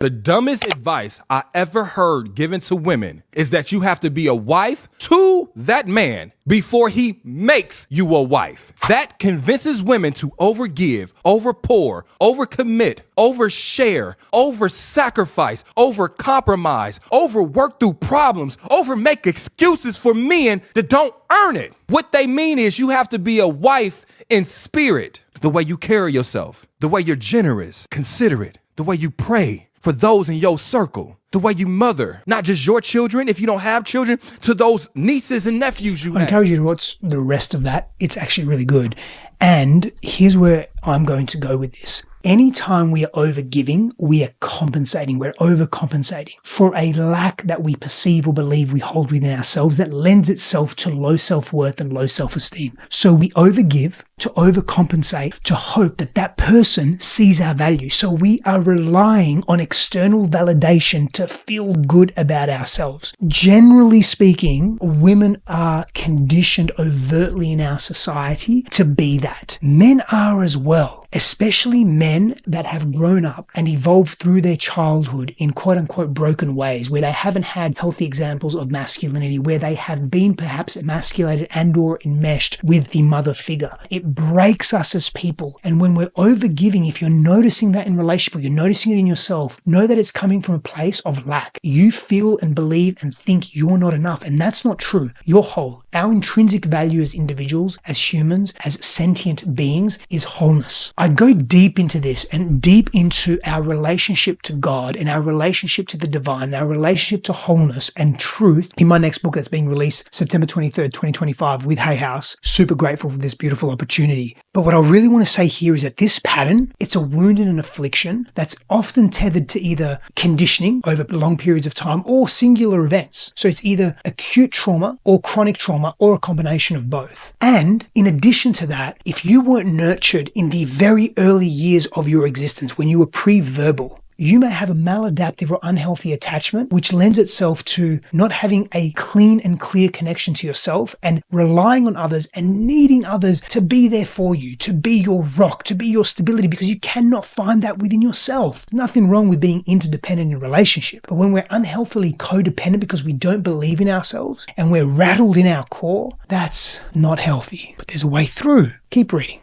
The dumbest advice I ever heard given to women is that you have to be a wife to that man before he makes you a wife. That convinces women to overgive, overpour, overcommit, overshare, oversacrifice, overcompromise, overwork through problems, overmake excuses for men that don't earn it. What they mean is you have to be a wife in spirit, the way you carry yourself, the way you're generous, considerate, the way you pray for those in your circle, the way you mother, not just your children, if you don't have children, to those nieces and nephews you have. I encourage you to watch the rest of that. It's actually really good. And here's where I'm going to go with this. Anytime we are overgiving, we are compensating. We're overcompensating for a lack that we perceive or believe we hold within ourselves that lends itself to low self-worth and low self-esteem. So we overgive to overcompensate to hope that that person sees our value. So we are relying on external validation to feel good about ourselves. Generally speaking, women are conditioned overtly in our society to be that. Men are as well, especially men that have grown up and evolved through their childhood in quote-unquote broken ways, where they haven't had healthy examples of masculinity, where they have been perhaps emasculated and or enmeshed with the mother figure. It breaks us as people. And when we're overgiving, if you're noticing that in relationship, you're noticing it in yourself, know that it's coming from a place of lack. You feel and believe and think you're not enough, and that's not true. You're whole. Our intrinsic value as individuals, as humans, as sentient beings is wholeness. I go deep into this and deep into our relationship to God and our relationship to the divine, our relationship to wholeness and truth in my next book that's being released September 23rd, 2025 with Hay House. Super grateful for this beautiful opportunity. But what I really want to say here is that this pattern, it's a wound and an affliction that's often tethered to either conditioning over long periods of time or singular events. So it's either acute trauma or chronic trauma or a combination of both. And in addition to that, if you weren't nurtured in the very early years of your existence, when you were pre-verbal, you may have a maladaptive or unhealthy attachment, which lends itself to not having a clean and clear connection to yourself and relying on others and needing others to be there for you, to be your rock, to be your stability, because you cannot find that within yourself. There's nothing wrong with being interdependent in a relationship. But when we're unhealthily codependent because we don't believe in ourselves and we're rattled in our core, that's not healthy. But there's a way through. Keep reading.